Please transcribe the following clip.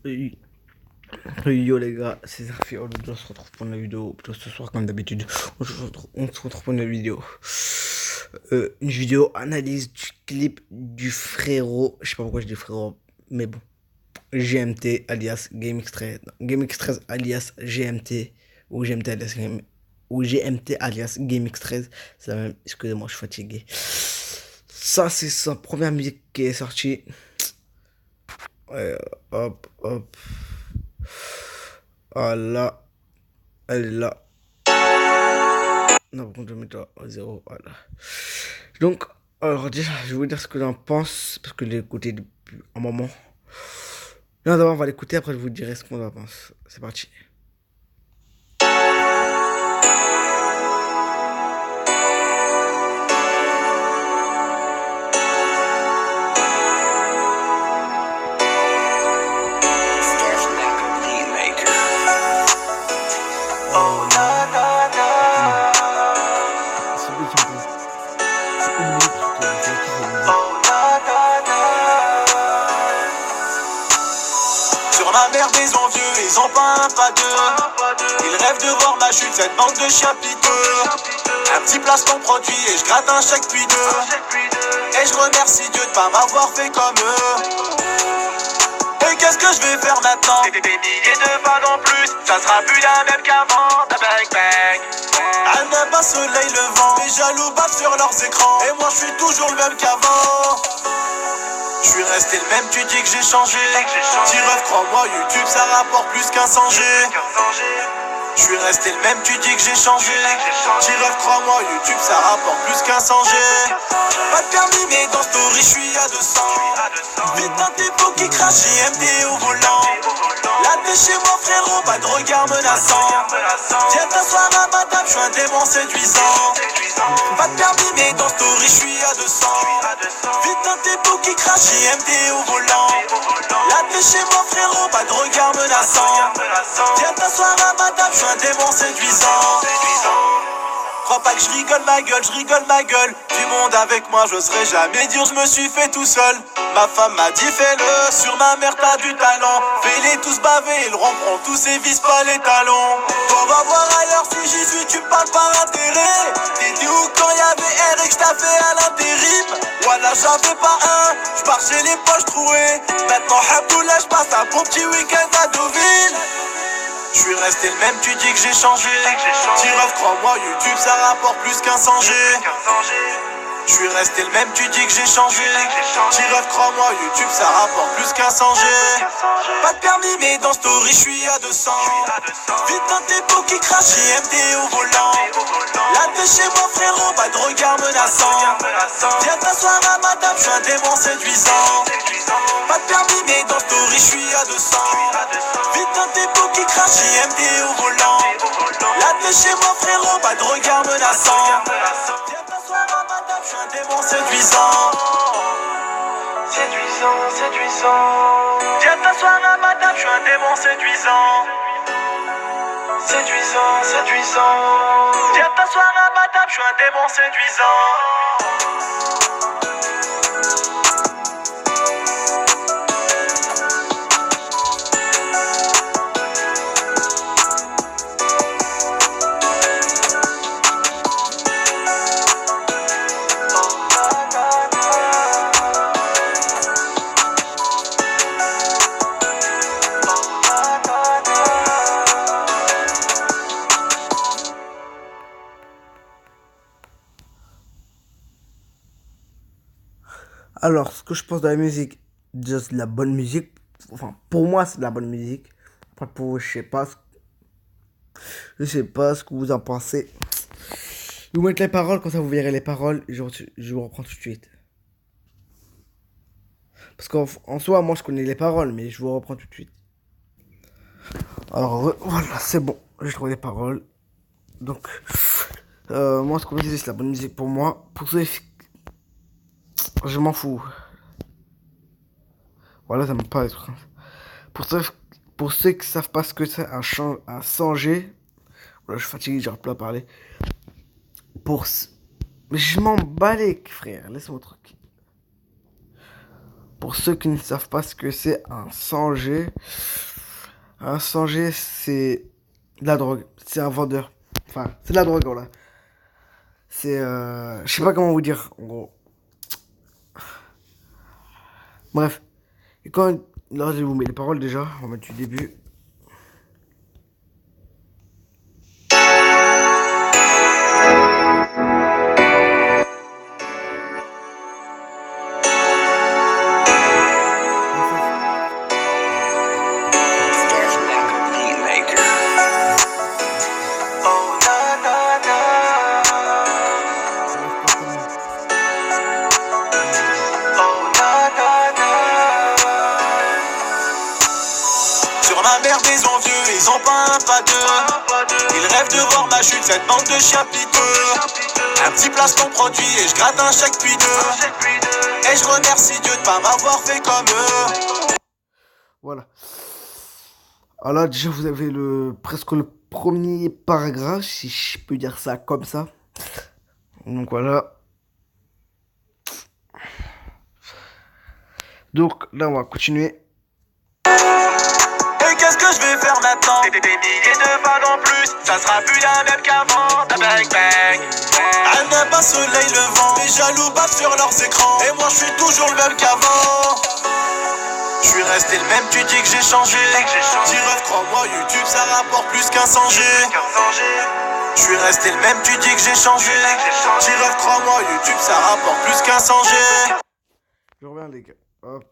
Oui. Yo les gars, c'est Zafi, on se retrouve pour une vidéo, plutôt ce soir comme d'habitude, on se retrouve pour une vidéo. Une vidéo analyse du clip du frérot, je sais pas pourquoi je dis frérot, mais bon, GMT alias GameX13, GameX13 alias GMT, ou GMT alias ou GMT alias GameX13, c'est la même, excusez-moi je suis fatigué. Ça c'est sa première musique qui est sortie. Ouais, hop, hop. Ah là, elle est là. Non, par contre, je vais mettre à 0. Voilà. Donc, alors déjà, je vais vous dire ce que j'en pense, parce que je l'ai écouté depuis un moment. Là, d'abord, on va l'écouter, après, je vous dirai ce qu'on en pense. C'est parti. Sur ma mère des envieux, ils ont pas un pas deux. Ils rêvent de voir ma chute, cette bande de chiens piteux. Un petit placement produit et je gratte un chèque puis deux. Et je remercie Dieu de pas m'avoir fait comme eux. Et qu'est-ce que je vais faire maintenant? Des milliers de balles en plus, ça sera plus la même qu'avant. Bang bang. Elle n'aime pas soleil levant, les jaloux battent sur leurs écrans. Et moi je suis toujours le même qu'avant. Je suis resté le même, tu dis que j'ai changé. Tiref, crois-moi, YouTube ça rapporte plus qu'un 100G. Je suis resté le même, tu dis que j'ai changé. Tiref, crois-moi, YouTube ça rapporte plus qu'un 100G. Pas de permis, mais dans story, je suis à 200. Vite un typo qui crache, JMD au volant. Là t'es chez moi frérot, pas de regard menaçant. Viens t'asseoir à ma table, je suis un démon séduisant. Pas de permis, mais dans story, je suis à 200. Vite un typo qui crache, JMD au volant. Là t'es chez moi frérot, pas de regard menaçant. Viens t'asseoir à ma table, je suis un démon séduisant. Crois pas que je rigole ma gueule. Du monde avec moi, je serai jamais dur, je me suis fait tout seul. Ma femme m'a dit fais-le, sur ma mère t'as du talent. Fais-les tous baver, ils rompront tous et visent pas les talons. On va voir ailleurs si j'y suis, tu parles par intérêt. T'étais où quand y'avait R et que j't'avais à l'intérim? Voilà j'avais pas un, j'pars chez les poches trouées. Maintenant Habdoullah, j'passe un bon petit week-end à Deauville. Je suis resté le même, tu dis que j'ai changé. Tiref, crois-moi, YouTube ça rapporte plus qu'un 100G. Je suis resté le même, tu dis que j'ai changé. Tiref, crois-moi, YouTube ça rapporte plus qu'un 100G. Pas de permis, mais dans story, je suis à 200. Vite un typo qui crache, JMD au volant. Là t'es chez moi frérot, pas de regard menaçant. Viens t'asseoir à ma table, je suis un démon séduisant. Pas de permis, mais dans story, je suis à 200. Vite un typo qui crache, JMD au volant. Là t'es chez moi frérot, pas de regard menaçant. Viens t'asseoir à ma table, je suis un démon séduisant. Séduisant. Viens t'asseoir à ma table, je suis un démon séduisant. Séduisant. Viens t'asseoir à ma table, je suis un démon séduisant. Alors, ce que je pense de la musique, déjà c'est de la bonne musique. Enfin, pour moi, c'est de la bonne musique. Après, pour vous, je sais pas ce que vous en pensez. Je vais vous mettre les paroles, comme ça vous verrez les paroles. Je vous reprends tout de suite. Parce qu'en soi, moi je connais les paroles, mais je vous reprends tout de suite. Alors, voilà, c'est bon. J'ai trouvé les paroles. Donc, moi, ce que je disais, c'est la bonne musique pour moi. Pour ceux, je m'en fous. Voilà, ça me parle. Pour ceux qui savent pas ce que c'est un 100G, voilà, je suis fatigué, j'arrive plus à parler. Mais je m'en bats les frère, laisse-moi tranquille. Pour ceux qui ne savent pas ce que c'est un 100G, c'est de la drogue. C'est un vendeur. Enfin, c'est de la drogue, voilà. C'est, je sais pas comment vous dire, en gros. Bref. Et quand, là, je vous mets les paroles déjà. On va mettre du début. Sur ma mère des envieux, ils ont pas un pas deux. Ils rêvent de voir ma chute, cette bande de chiens piteux. Un petit placement produit et je gratte un chèque puis deux. Et je remercie Dieu de pas m'avoir fait comme eux. Voilà. Alors là, déjà, vous avez presque le premier paragraphe, si je peux dire ça comme ça. Donc voilà. Donc là, on va continuer. Et qu'est-ce que je vais faire maintenant? Des milliers de balles en plus, ça sera plus la même qu'avant. Bang bang. Elle n'aime pas soleil levant, les jaloux bavent sur leurs écrans. Et moi je suis toujours le même qu'avant. Je suis resté le même, tu dis que j'ai changé. Dis-ref, crois-moi, YouTube ça rapporte plus qu'un 100G. Je suis resté le même, tu dis que j'ai changé. Dis-ref, crois-moi, YouTube ça rapporte plus qu'un 100G. Je reviens les gars. Hop.